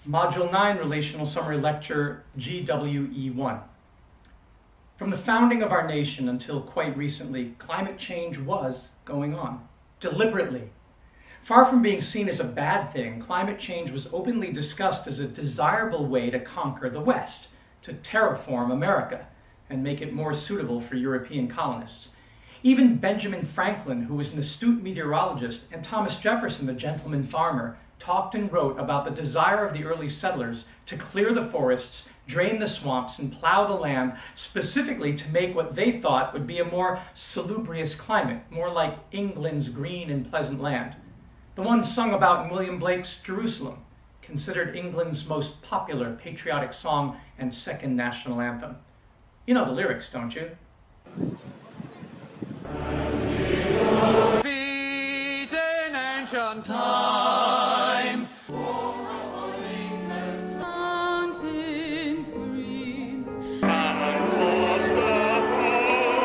Module 9, Relational Summary Lecture, GWE1. From the founding of our nation until quite recently, climate change was going on, deliberately. Far from being seen as a bad thing, climate change was openly discussed as a desirable way to conquer the West, to terraform America, and make it more suitable for European colonists. Even Benjamin Franklin, who was an astute meteorologist, and Thomas Jefferson, the gentleman farmer, talked and wrote about the desire of the early settlers to clear the forests, drain the swamps, and plow the land, specifically to make what they thought would be a more salubrious climate, more like England's green and pleasant land. The one sung about in William Blake's Jerusalem, considered England's most popular patriotic song and second national anthem. You know the lyrics, don't you? Feet in ancient time, mountains green, and was the holy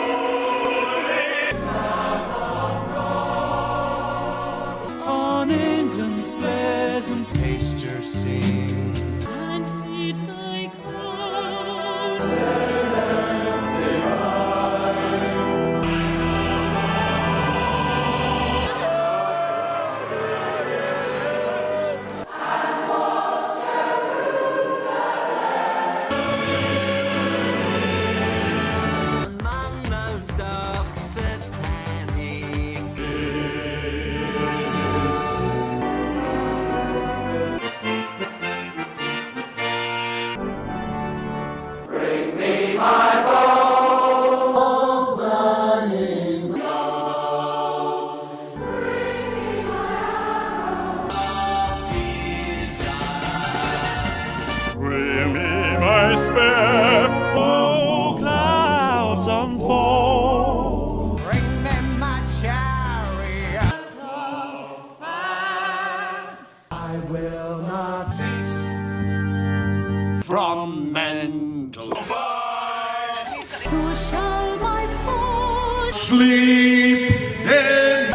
on England's pleasant pasture sing. and teach thy cause. Among those dark satanic Bring me my spare, oh clouds unfold. Bring them my chariot. I will not cease From men to Who shall my soul Sleep in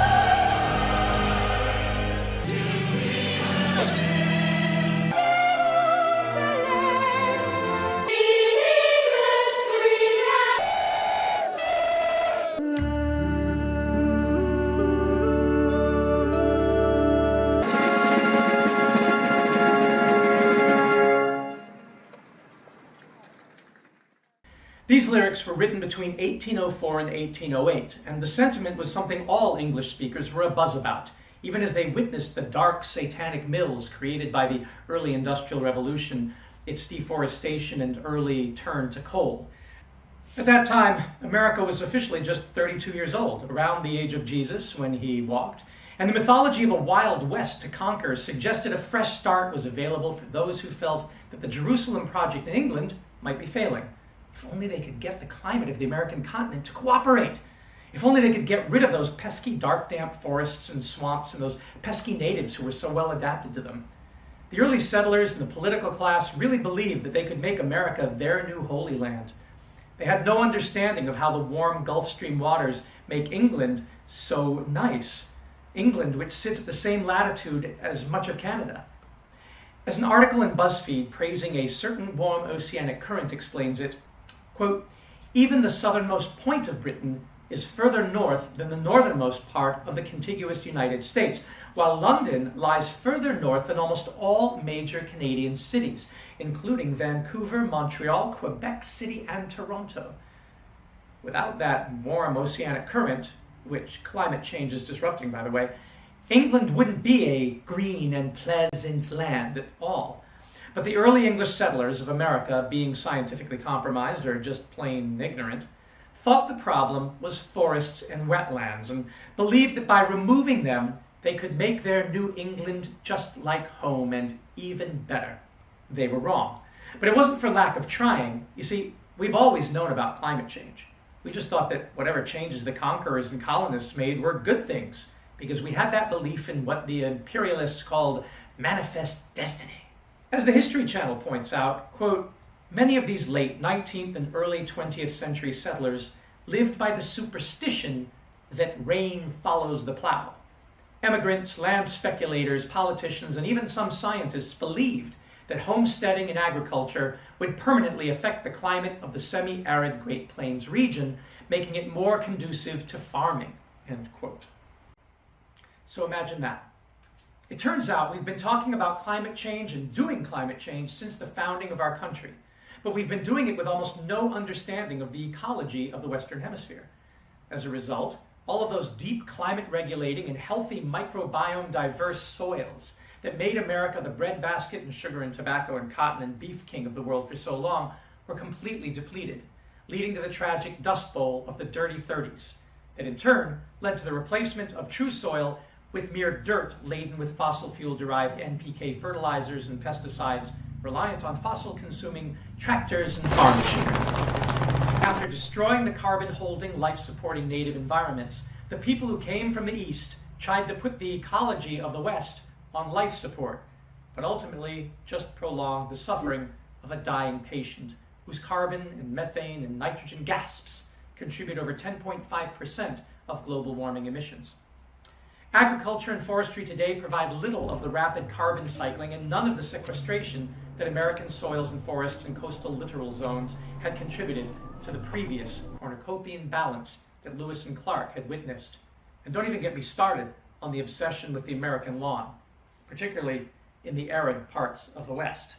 These lyrics were written between 1804 and 1808, and the sentiment was something all English speakers were abuzz about, even as they witnessed the dark satanic mills created by the early Industrial Revolution, its deforestation and early turn to coal. At that time, America was officially just 32 years old, around the age of Jesus when he walked, and the mythology of a wild west to conquer suggested a fresh start was available for those who felt that the Jerusalem project in England might be failing. If only they could get the climate of the American continent to cooperate. If only they could get rid of those pesky dark, damp forests and swamps and those pesky natives who were so well adapted to them. The early settlers and the political class really believed that they could make America their new holy land. They had no understanding of how the warm Gulf Stream waters make England so nice. England, which sits at the same latitude as much of Canada. As an article in BuzzFeed praising a certain warm oceanic current explains it, quote, even the southernmost point of Britain is further north than the northernmost part of the contiguous United States, while London lies further north than almost all major Canadian cities, including Vancouver, Montreal, Quebec City, and Toronto. Without that warm oceanic current, which climate change is disrupting, by the way, England wouldn't be a green and pleasant land at all. But the early English settlers of America, being scientifically compromised or just plain ignorant, thought the problem was forests and wetlands and believed that by removing them, they could make their New England just like home and even better. They were wrong. But it wasn't for lack of trying. You see, we've always known about climate change. We just thought that whatever changes the conquerors and colonists made were good things, because we had that belief in what the imperialists called manifest destiny. As the History Channel points out, quote, many of these late 19th and early 20th century settlers lived by the superstition that rain follows the plow. Emigrants, land speculators, politicians, and even some scientists believed that homesteading and agriculture would permanently affect the climate of the semi-arid Great Plains region, making it more conducive to farming, end quote. So imagine that. It turns out we've been talking about climate change and doing climate change since the founding of our country, but we've been doing it with almost no understanding of the ecology of the Western Hemisphere. As a result, all of those deep climate regulating and healthy microbiome diverse soils that made America the breadbasket and sugar and tobacco and cotton and beef king of the world for so long were completely depleted, leading to the tragic Dust Bowl of the dirty 30s, that in turn led to the replacement of true soil with mere dirt laden with fossil fuel-derived NPK fertilizers and pesticides reliant on fossil-consuming tractors and farm machinery. After destroying the carbon-holding, life-supporting native environments, the people who came from the East tried to put the ecology of the West on life support, but ultimately just prolonged the suffering of a dying patient whose carbon and methane and nitrogen gasps contribute over 10.5% of global warming emissions. Agriculture and forestry today provide little of the rapid carbon cycling and none of the sequestration that American soils and forests and coastal littoral zones had contributed to the previous cornucopian balance that Lewis and Clark had witnessed. And don't even get me started on the obsession with the American lawn, particularly in the arid parts of the West.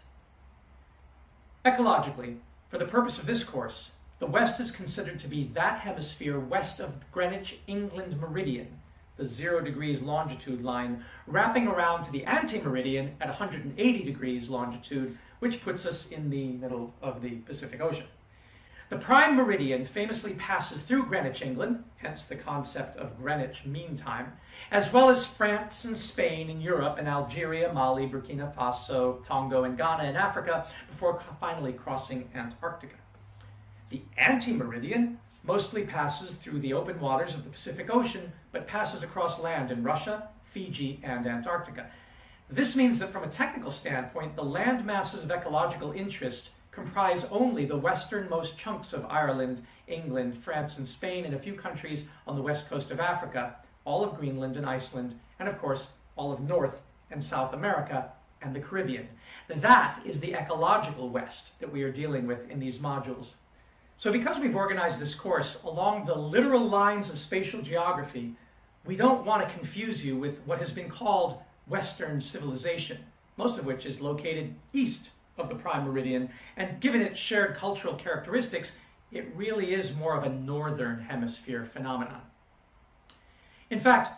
Ecologically, for the purpose of this course, the West is considered to be that hemisphere west of Greenwich, England meridian, the 0 degrees longitude line, wrapping around to the anti-meridian at 180 degrees longitude, which puts us in the middle of the Pacific Ocean. The prime meridian famously passes through Greenwich, England, hence the concept of Greenwich Mean Time, as well as France and Spain and Europe and Algeria, Mali, Burkina Faso, Togo, and Ghana in Africa, before finally crossing Antarctica. The anti-meridian mostly passes through the open waters of the Pacific Ocean, but passes across land in Russia, Fiji, and Antarctica. This means that from a technical standpoint, the land masses of ecological interest comprise only the westernmost chunks of Ireland, England, France, and Spain, and a few countries on the west coast of Africa, all of Greenland and Iceland, and of course, all of North and South America and the Caribbean. That is the ecological West that we are dealing with in these modules. So because we've organized this course along the literal lines of spatial geography, we don't want to confuse you with what has been called Western civilization, most of which is located east of the prime meridian, and given its shared cultural characteristics, it really is more of a northern hemisphere phenomenon. In fact,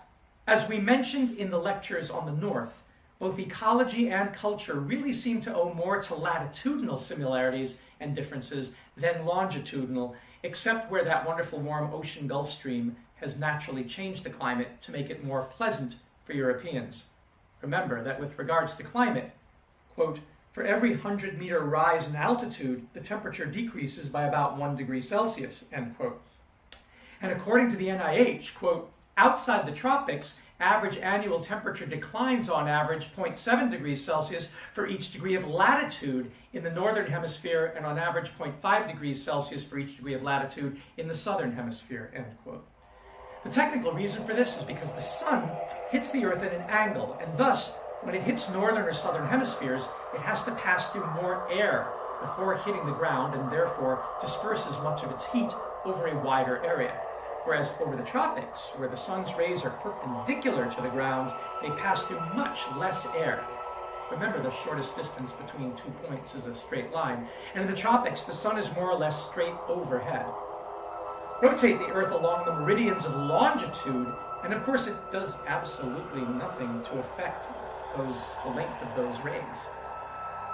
as we mentioned in the lectures on the north, both ecology and culture really seem to owe more to latitudinal similarities and differences than longitudinal, except where that wonderful warm ocean Gulf Stream has naturally changed the climate to make it more pleasant for Europeans. Remember that with regards to climate, quote, for every 100-meter rise in altitude, the temperature decreases by about 1 degree Celsius, end quote. And according to the NIH, quote, outside the tropics, average annual temperature declines on average 0.7 degrees Celsius for each degree of latitude in the northern hemisphere and on average 0.5 degrees Celsius for each degree of latitude in the southern hemisphere, end quote. The technical reason for this is because the sun hits the Earth at an angle, and thus, when it hits northern or southern hemispheres, it has to pass through more air before hitting the ground and therefore disperses much of its heat over a wider area. Whereas over the tropics, where the sun's rays are perpendicular to the ground, they pass through much less air. Remember, the shortest distance between 2 points is a straight line. And in the tropics, the sun is more or less straight overhead. Rotate the Earth along the meridians of longitude, and of course it does absolutely nothing to affect the length of those rays.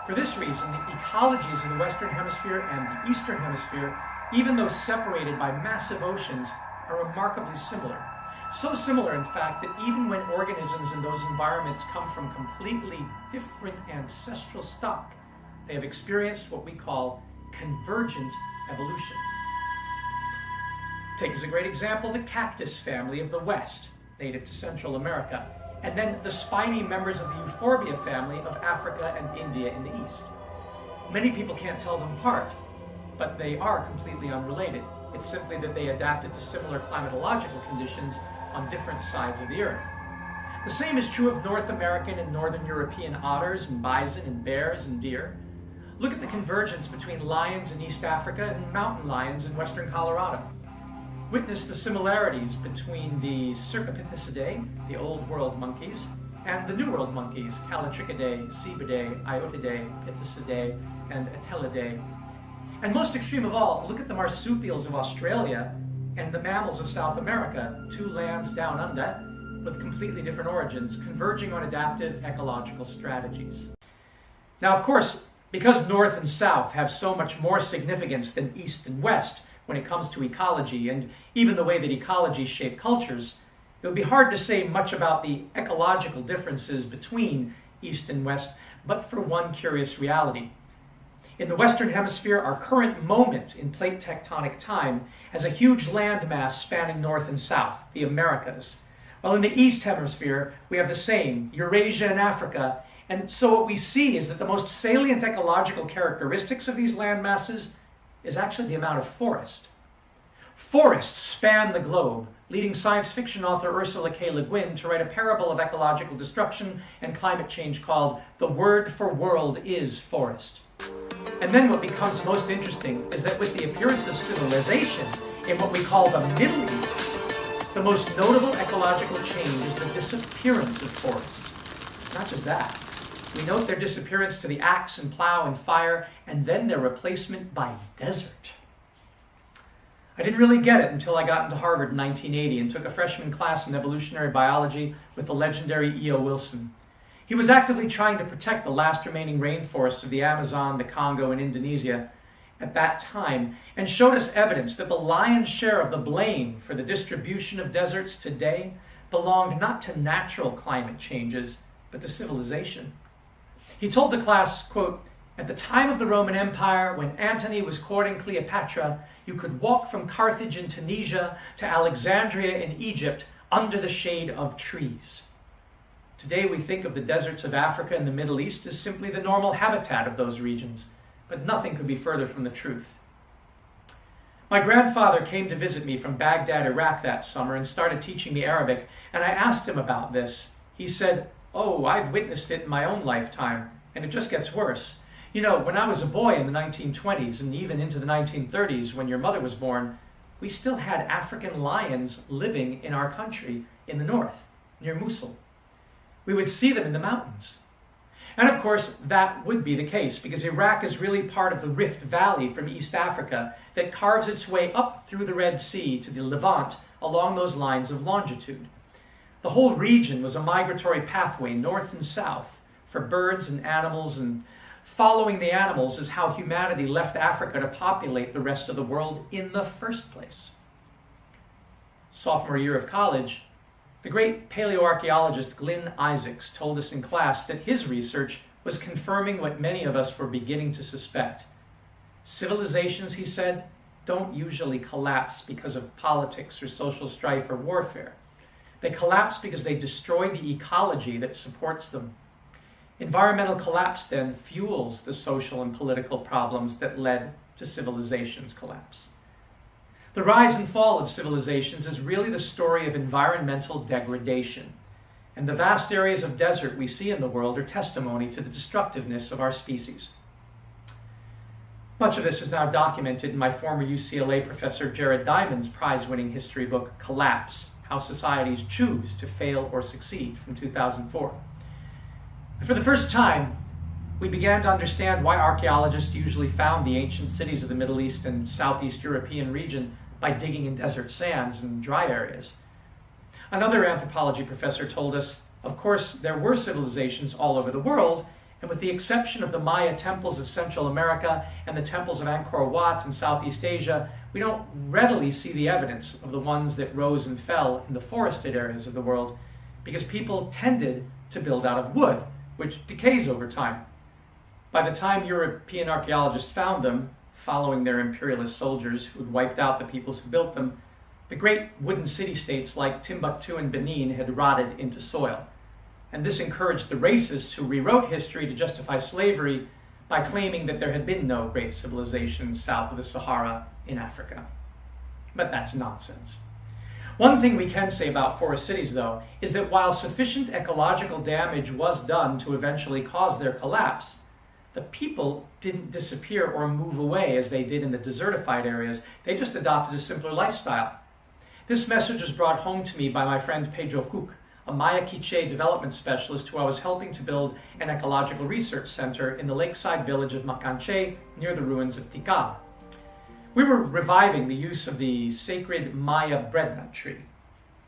For this reason, the ecologies of the Western Hemisphere and the Eastern Hemisphere, even though separated by massive oceans, are remarkably similar. So similar, in fact, that even when organisms in those environments come from completely different ancestral stock, they have experienced what we call convergent evolution. Take as a great example the cactus family of the West, native to Central America, and then the spiny members of the euphorbia family of Africa and India in the East. Many people can't tell them apart, but they are completely unrelated. It's simply that they adapted to similar climatological conditions on different sides of the Earth. The same is true of North American and Northern European otters and bison and bears and deer. Look at the convergence between lions in East Africa and mountain lions in western Colorado. Witness the similarities between the Cercopithecidae, the Old World monkeys, and the New World monkeys, Callitrichidae, Cebidae, Iotidae, Pithecidae, and Atellidae. And most extreme of all, look at the marsupials of Australia and the mammals of South America, two lands down under, with completely different origins, converging on adaptive ecological strategies. Now, of course, because North and South have so much more significance than East and West when it comes to ecology, and even the way that ecologies shape cultures, it would be hard to say much about the ecological differences between East and West, but for one curious reality. In the Western Hemisphere, our current moment in plate tectonic time has a huge landmass spanning North and South, the Americas. While in the East Hemisphere, we have the same, Eurasia and Africa, and so what we see is that the most salient ecological characteristics of these landmasses is actually the amount of forest. Forests span the globe, leading science fiction author Ursula K. Le Guin to write a parable of ecological destruction and climate change called "The Word for World is Forest." And then what becomes most interesting is that with the appearance of civilization in what we call the Middle East, the most notable ecological change is the disappearance of forests. Not just that. We note their disappearance to the axe and plow and fire, and then their replacement by desert. I didn't really get it until I got into Harvard in 1980 and took a freshman class in evolutionary biology with the legendary E.O. Wilson. He was actively trying to protect the last remaining rainforests of the Amazon, the Congo, and Indonesia at that time, and showed us evidence that the lion's share of the blame for the distribution of deserts today belonged not to natural climate changes, but to civilization. He told the class, quote, "At the time of the Roman Empire, when Antony was courting Cleopatra, you could walk from Carthage in Tunisia to Alexandria in Egypt under the shade of trees. Today we think of the deserts of Africa and the Middle East as simply the normal habitat of those regions, but nothing could be further from the truth." My grandfather came to visit me from Baghdad, Iraq that summer and started teaching me Arabic, and I asked him about this. He said, "Oh, I've witnessed it in my own lifetime, and it just gets worse. You know, when I was a boy in the 1920s and even into the 1930s when your mother was born, we still had African lions living in our country in the north, near Mosul. We would see them in the mountains." And of course, that would be the case because Iraq is really part of the Rift Valley from East Africa that carves its way up through the Red Sea to the Levant along those lines of longitude. The whole region was a migratory pathway north and south for birds and animals, and following the animals is how humanity left Africa to populate the rest of the world in the first place. Sophomore year of college, the great paleoarchaeologist Glyn Isaacs told us in class that his research was confirming what many of us were beginning to suspect. Civilizations, he said, don't usually collapse because of politics or social strife or warfare. They collapse because they destroy the ecology that supports them. Environmental collapse then fuels the social and political problems that led to civilization's collapse. The rise and fall of civilizations is really the story of environmental degradation, and the vast areas of desert we see in the world are testimony to the destructiveness of our species. Much of this is now documented in my former UCLA professor Jared Diamond's prize-winning history book, Collapse: How Societies Choose to Fail or Succeed, from 2004. And for the first time, we began to understand why archaeologists usually found the ancient cities of the Middle East and Southeast European region by digging in desert sands and dry areas. Another anthropology professor told us, of course, there were civilizations all over the world, and with the exception of the Maya temples of Central America and the temples of Angkor Wat in Southeast Asia, we don't readily see the evidence of the ones that rose and fell in the forested areas of the world, because people tended to build out of wood, which decays over time. By the time European archaeologists found them, following their imperialist soldiers who had wiped out the peoples who built them, the great wooden city-states like Timbuktu and Benin had rotted into soil. And this encouraged the racists who rewrote history to justify slavery by claiming that there had been no great civilizations south of the Sahara in Africa. But that's nonsense. One thing we can say about forest cities, though, is that while sufficient ecological damage was done to eventually cause their collapse, the people didn't disappear or move away as they did in the desertified areas. They just adopted a simpler lifestyle. This message was brought home to me by my friend Pedro Cook, a Maya Quiche development specialist who I was helping to build an ecological research center in the lakeside village of Macanche near the ruins of Tikal. We were reviving the use of the sacred Maya breadnut tree,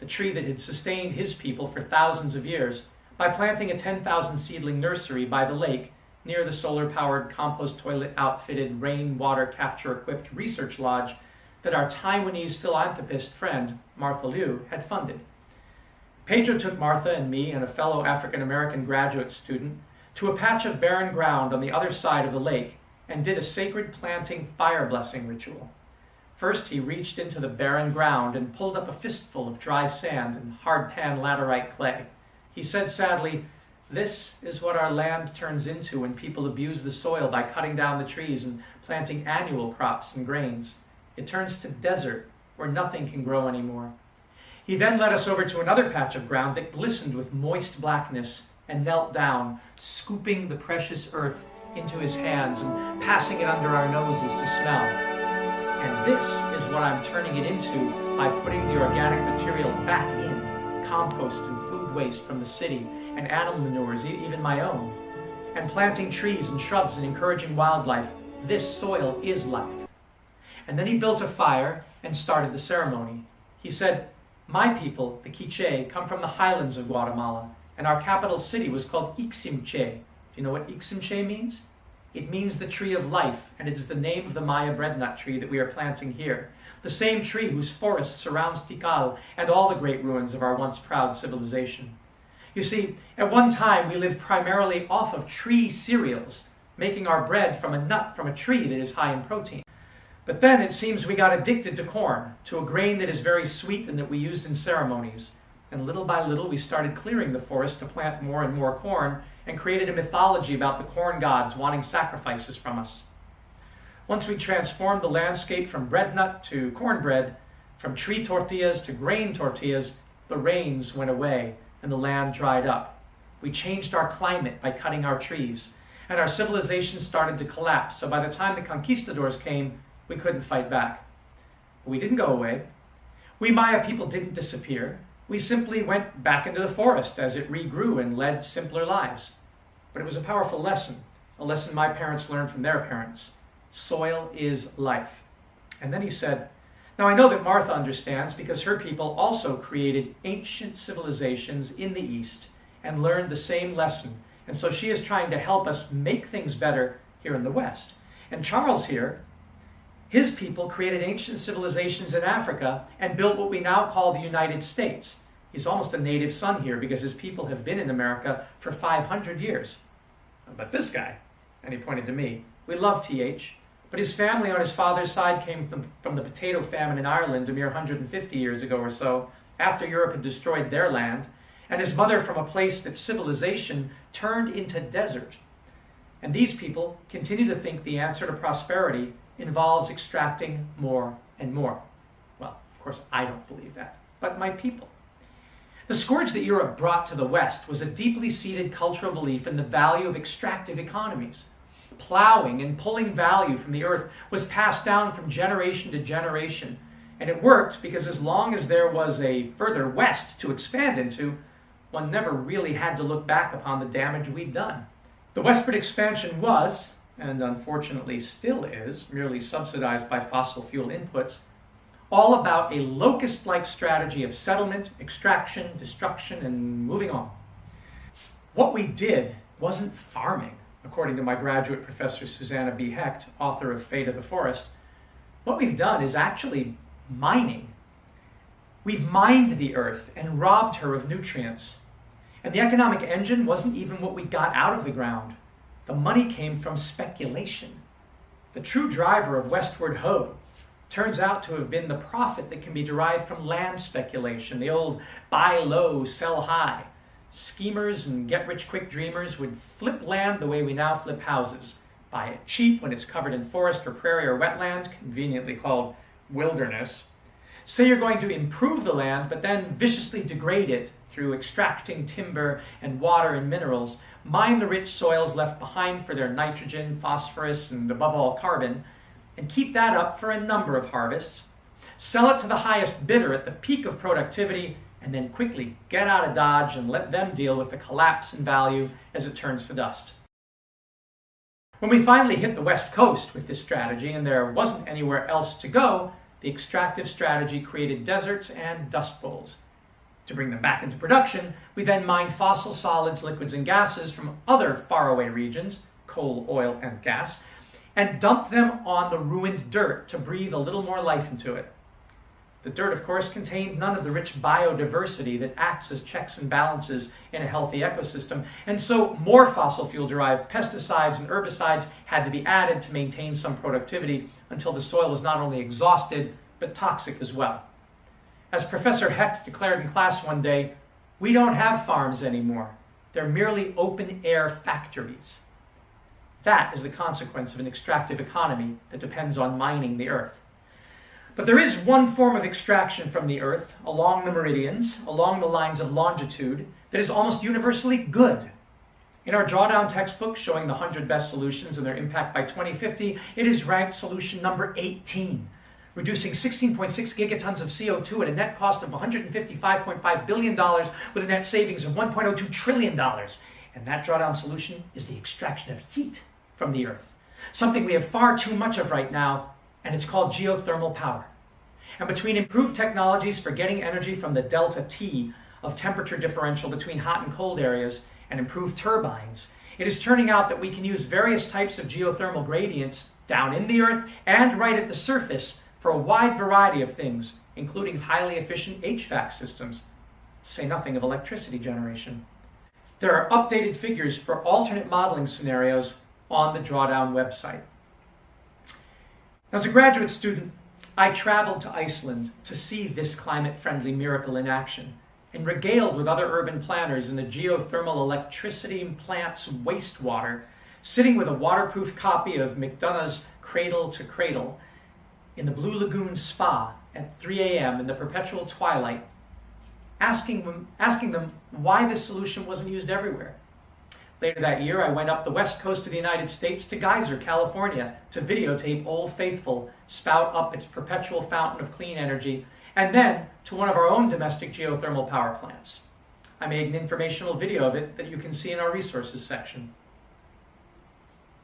the tree that had sustained his people for thousands of years, by planting a 10,000 seedling nursery by the lake near the solar-powered compost toilet outfitted rainwater capture equipped research lodge that our Taiwanese philanthropist friend, Martha Liu, had funded. Pedro took Martha and me and a fellow African-American graduate student to a patch of barren ground on the other side of the lake and did a sacred planting fire blessing ritual. First, he reached into the barren ground and pulled up a fistful of dry sand and hard-pan laterite clay. He said sadly, "This is what our land turns into when people abuse the soil by cutting down the trees and planting annual crops and grains. It turns to desert where nothing can grow anymore." He then led us over to another patch of ground that glistened with moist blackness and knelt down, scooping the precious earth into his hands and passing it under our noses to smell. And this is what I'm turning it into by putting the organic material back in, compost and food waste from the city, and animal manures, even my own, and planting trees and shrubs and encouraging wildlife. This soil is life. And then he built a fire and started the ceremony. He said, "My people, the Quiche, come from the highlands of Guatemala, and our capital city was called Iximche. Do you know what Iximche means? It means the tree of life, and it is the name of the Maya breadnut tree that we are planting here. The same tree whose forest surrounds Tikal and all the great ruins of our once proud civilization. You see, at one time we lived primarily off of tree cereals, making our bread from a nut from a tree that is high in protein. But then it seems we got addicted to corn, to a grain that is very sweet and that we used in ceremonies. And little by little we started clearing the forest to plant more and more corn and created a mythology about the corn gods wanting sacrifices from us. Once we transformed the landscape from bread nut to cornbread, from tree tortillas to grain tortillas, the rains went away and the land dried up. We changed our climate by cutting our trees, and our civilization started to collapse. So by the time the conquistadors came, we couldn't fight back. But we didn't go away. We Maya people didn't disappear. We simply went back into the forest as it regrew and led simpler lives. But it was a powerful lesson, a lesson my parents learned from their parents. Soil is life. And then he said, "Now I know that Martha understands because her people also created ancient civilizations in the East and learned the same lesson. And so she is trying to help us make things better here in the West. And Charles here, his people created ancient civilizations in Africa and built what we now call the United States. He's almost a native son here because his people have been in America for 500 years. But this guy," and he pointed to me, "we love TH, but his family on his father's side came from the potato famine in Ireland a mere 150 years ago or so, after Europe had destroyed their land, and his mother from a place that civilization turned into desert. And these people continue to think the answer to prosperity involves extracting more and more." Well, of course, I don't believe that, but my people. The scourge that Europe brought to the West was a deeply seated cultural belief in the value of extractive economies. Plowing and pulling value from the earth was passed down from generation to generation, and it worked because as long as there was a further west to expand into, one never really had to look back upon the damage we'd done. The westward expansion was, and unfortunately still is, merely subsidized by fossil fuel inputs, all about a locust-like strategy of settlement, extraction, destruction, and moving on. What we did wasn't farming, according to my graduate professor Susanna B. Hecht, author of Fate of the Forest. What we've done is actually mining. We've mined the earth and robbed her of nutrients. And the economic engine wasn't even what we got out of the ground. The money came from speculation. The true driver of westward ho turns out to have been the profit that can be derived from land speculation, the old buy low, sell high. Schemers and get-rich-quick dreamers would flip land the way we now flip houses. Buy it cheap when it's covered in forest or prairie or wetland, conveniently called wilderness. Say you're going to improve the land, but then viciously degrade it through extracting timber and water and minerals, mine the rich soils left behind for their nitrogen, phosphorus, and above all carbon, and keep that up for a number of harvests, sell it to the highest bidder at the peak of productivity, and then quickly get out of Dodge and let them deal with the collapse in value as it turns to dust. When we finally hit the West Coast with this strategy and there wasn't anywhere else to go, the extractive strategy created deserts and dust bowls. To bring them back into production, we then mined fossil solids, liquids, and gases from other faraway regions, coal, oil, and gas, and dumped them on the ruined dirt to breathe a little more life into it. The dirt, of course, contained none of the rich biodiversity that acts as checks and balances in a healthy ecosystem, and so more fossil fuel-derived pesticides and herbicides had to be added to maintain some productivity until the soil was not only exhausted, but toxic as well. As Professor Hecht declared in class one day, "We don't have farms anymore. They're merely open-air factories." That is the consequence of an extractive economy that depends on mining the earth. But there is one form of extraction from the earth, along the meridians, along the lines of longitude, that is almost universally good. In our drawdown textbook showing the 100 best solutions and their impact by 2050, it is ranked solution number 18, reducing 16.6 gigatons of CO2 at a net cost of $155.5 billion with a net savings of $1.02 trillion. And that drawdown solution is the extraction of heat from the earth, something we have far too much of right now, and it's called geothermal power. And between improved technologies for getting energy from the delta T of temperature differential between hot and cold areas and improved turbines, it is turning out that we can use various types of geothermal gradients down in the earth and right at the surface for a wide variety of things, including highly efficient HVAC systems, to say nothing of electricity generation. There are updated figures for alternate modeling scenarios on the Drawdown website. As a graduate student, I traveled to Iceland to see this climate-friendly miracle in action and regaled with other urban planners in the geothermal electricity plant's wastewater, sitting with a waterproof copy of McDonough's Cradle to Cradle in the Blue Lagoon Spa at 3 a.m. in the perpetual twilight, asking them why this solution wasn't used everywhere. Later that year, I went up the west coast of the United States to Geyser, California, to videotape Old Faithful spout up its perpetual fountain of clean energy, and then to one of our own domestic geothermal power plants. I made an informational video of it that you can see in our resources section.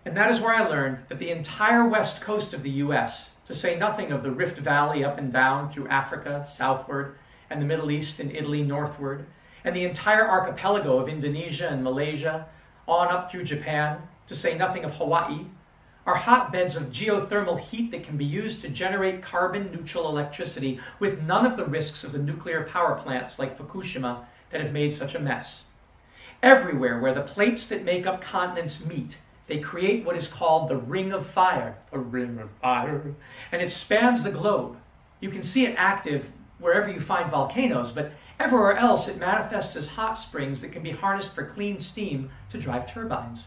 And that is where I learned that the entire west coast of the US, to say nothing of the Rift Valley up and down through Africa southward, and the Middle East and Italy northward, and the entire archipelago of Indonesia and Malaysia, on up through Japan, to say nothing of Hawaii, are hotbeds of geothermal heat that can be used to generate carbon-neutral electricity with none of the risks of the nuclear power plants like Fukushima that have made such a mess. Everywhere where the plates that make up continents meet, they create what is called the Ring of Fire, a ring of fire, and it spans the globe. You can see it active wherever you find volcanoes, but everywhere else it manifests as hot springs that can be harnessed for clean steam to drive turbines.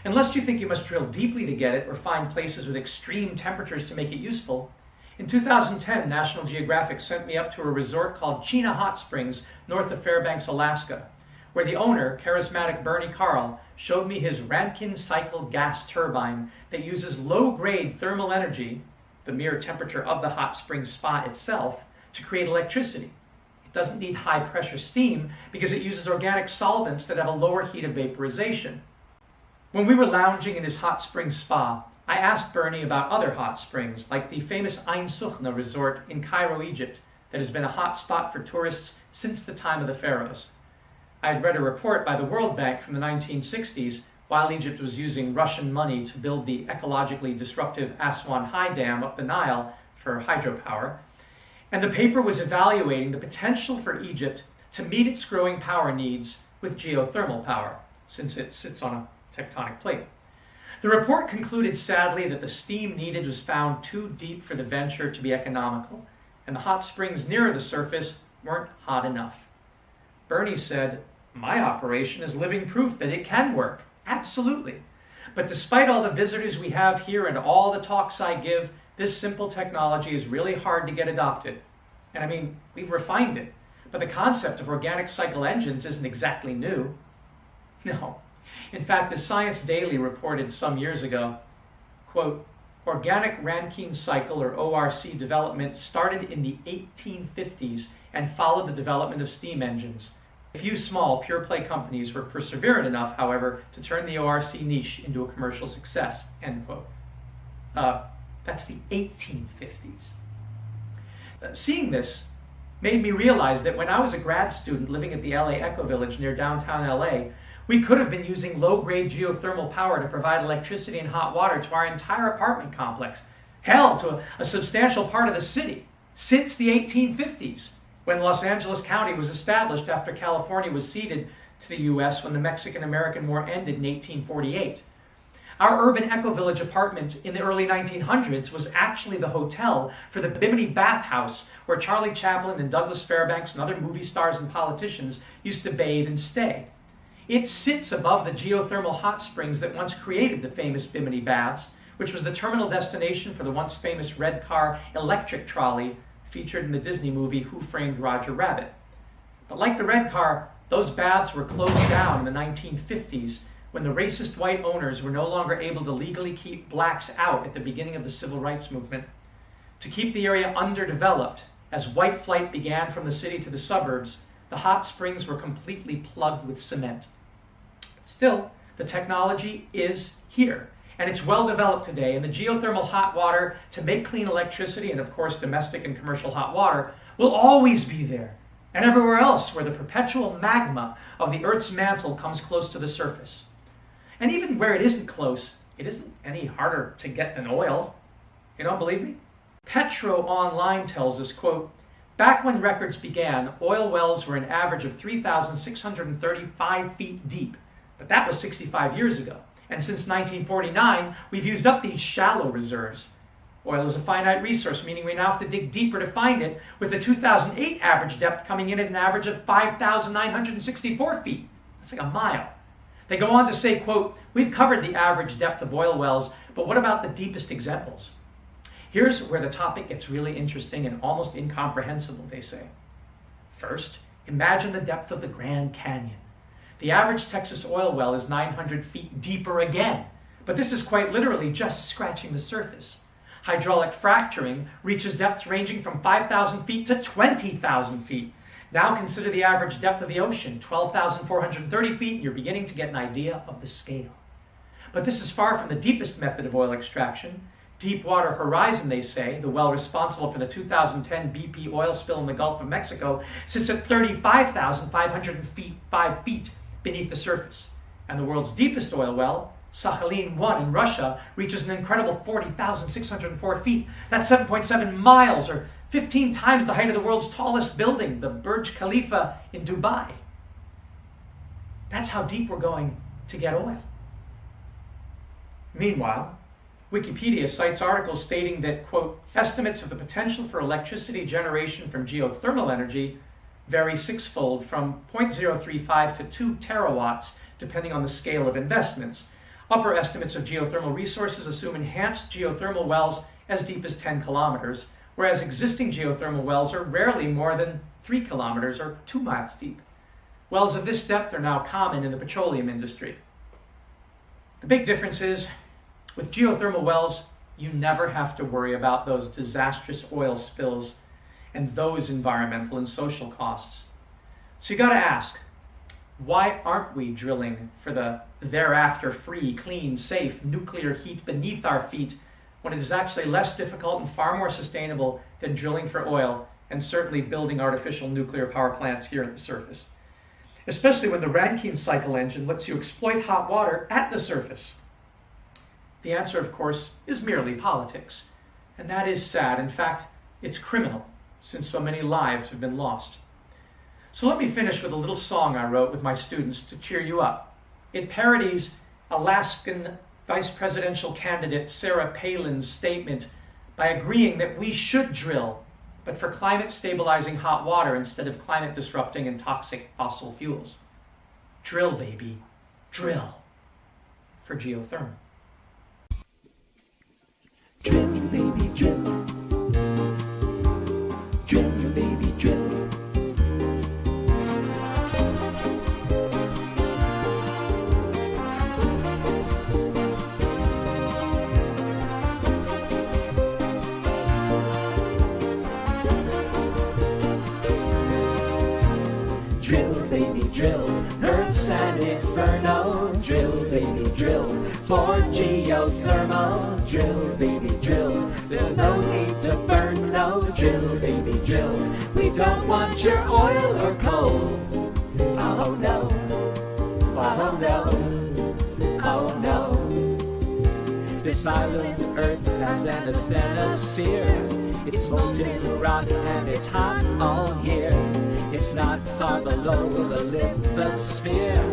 Unless you think you must drill deeply to get it or find places with extreme temperatures to make it useful, in 2010, National Geographic sent me up to a resort called Chena Hot Springs, north of Fairbanks, Alaska, where the owner, charismatic Bernie Carl, showed me his Rankine cycle gas turbine that uses low-grade thermal energy, the mere temperature of the hot spring spa itself, to create electricity. It doesn't need high-pressure steam because it uses organic solvents that have a lower heat of vaporization. When we were lounging in his hot spring spa, I asked Bernie about other hot springs, like the famous Ain Sokhna resort in Cairo, Egypt, that has been a hot spot for tourists since the time of the pharaohs. I had read a report by the World Bank from the 1960s while Egypt was using Russian money to build the ecologically disruptive Aswan High Dam up the Nile for hydropower, and the paper was evaluating the potential for Egypt to meet its growing power needs with geothermal power, since it sits on a tectonic plate. The report concluded sadly that the steam needed was found too deep for the venture to be economical, and the hot springs nearer the surface weren't hot enough. Bernie said, "My operation is living proof that it can work, absolutely. But despite all the visitors we have here and all the talks I give, this simple technology is really hard to get adopted. And I mean, we've refined it. But the concept of organic cycle engines isn't exactly new. No. In fact, as Science Daily reported some years ago, quote, organic Rankine cycle, or ORC, development started in the 1850s and followed the development of steam engines. A few small, pure-play companies were perseverant enough, however, to turn the ORC niche into a commercial success, end quote. That's the 1850s. Seeing this made me realize that when I was a grad student living at the LA Eco Village near downtown LA, we could have been using low-grade geothermal power to provide electricity and hot water to our entire apartment complex, hell, to a substantial part of the city, since the 1850s, when Los Angeles County was established after California was ceded to the U.S. when the Mexican-American War ended in 1848. Our urban eco-village apartment in the early 1900s was actually the hotel for the Bimini bathhouse where Charlie Chaplin and Douglas Fairbanks and other movie stars and politicians used to bathe and stay. It sits above the geothermal hot springs that once created the famous Bimini baths, which was the terminal destination for the once famous red car electric trolley featured in the Disney movie Who Framed Roger Rabbit. But like the red car, those baths were closed down in the 1950s when the racist white owners were no longer able to legally keep blacks out at the beginning of the civil rights movement. To keep the area underdeveloped, as white flight began from the city to the suburbs, the hot springs were completely plugged with cement. Still, the technology is here, and it's well developed today, and the geothermal hot water to make clean electricity, and of course domestic and commercial hot water, will always be there, and everywhere else where the perpetual magma of the Earth's mantle comes close to the surface. And even where it isn't close, it isn't any harder to get than oil. You don't believe me? Petro Online tells us, quote, back when records began, oil wells were an average of 3,635 feet deep. But that was 65 years ago. And since 1949, we've used up these shallow reserves. Oil is a finite resource, meaning we now have to dig deeper to find it, with the 2008 average depth coming in at an average of 5,964 feet. That's like a mile. They go on to say, quote, we've covered the average depth of oil wells, but what about the deepest examples? Here's where the topic gets really interesting and almost incomprehensible, they say. First, imagine the depth of the Grand Canyon. The average Texas oil well is 900 feet deeper again, but this is quite literally just scratching the surface. Hydraulic fracturing reaches depths ranging from 5,000 feet to 20,000 feet. Now consider the average depth of the ocean, 12,430 feet, and you're beginning to get an idea of the scale. But this is far from the deepest method of oil extraction. Deepwater Horizon, they say, the well responsible for the 2010 BP oil spill in the Gulf of Mexico, sits at 35,505 feet beneath the surface. And the world's deepest oil well, Sakhalin-1 in Russia, reaches an incredible 40,604 feet. That's 7.7 miles, or 15 times the height of the world's tallest building, the Burj Khalifa in Dubai. That's how deep we're going to get oil. Meanwhile, Wikipedia cites articles stating that, quote, estimates of the potential for electricity generation from geothermal energy vary sixfold from 0.035 to 2 terawatts, depending on the scale of investments. Upper estimates of geothermal resources assume enhanced geothermal wells as deep as 10 kilometers, whereas existing geothermal wells are rarely more than 3 kilometers or 2 miles deep. Wells of this depth are now common in the petroleum industry. The big difference is, with geothermal wells, you never have to worry about those disastrous oil spills and those environmental and social costs. So you got to ask, why aren't we drilling for the thereafter free, clean, safe nuclear heat beneath our feet when it is actually less difficult and far more sustainable than drilling for oil and certainly building artificial nuclear power plants here at the surface? Especially when the Rankine cycle engine lets you exploit hot water at the surface. The answer, of course, is merely politics. And that is sad. In fact, it's criminal, since so many lives have been lost. So let me finish with a little song I wrote with my students to cheer you up. It parodies Alaskan vice presidential candidate Sarah Palin's statement by agreeing that we should drill, but for climate stabilizing hot water instead of climate disrupting and toxic fossil fuels. Drill, baby, drill for geothermal. Drill, baby, drill. Drill, baby. drill. Earth's an inferno. Drill, baby, drill. For geothermal. Drill, baby, drill. There's no need to burn, no. Drill, baby, drill. We don't want your oil or coal. Oh no. Oh no. Oh no. This island Earth has an asthenosphere. It's molten rock and it's hot all year. It's not far below the lithosphere.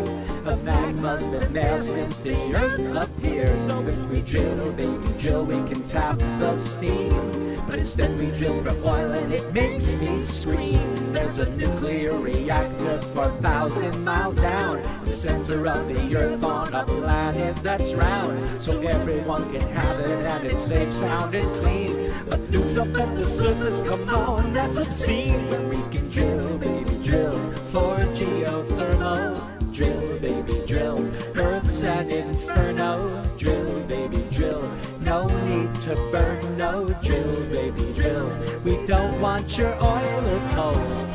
Of magma's been there since the Earth appeared. So if we drill, baby, drill, we can tap the steam. But instead we drill for oil and it makes me scream. There's a nuclear reactor 4,000 miles down in the center of the Earth on a planet that's round. So everyone can have it and it's safe, sound and clean. But nukes up at the surface, come on, that's obscene. When we can drill, baby, drill for geothermal. Drill, baby, drill. Earth's an inferno. Drill, baby, drill. No need to burn, no. Drill, baby, drill. We don't want your oil or coal.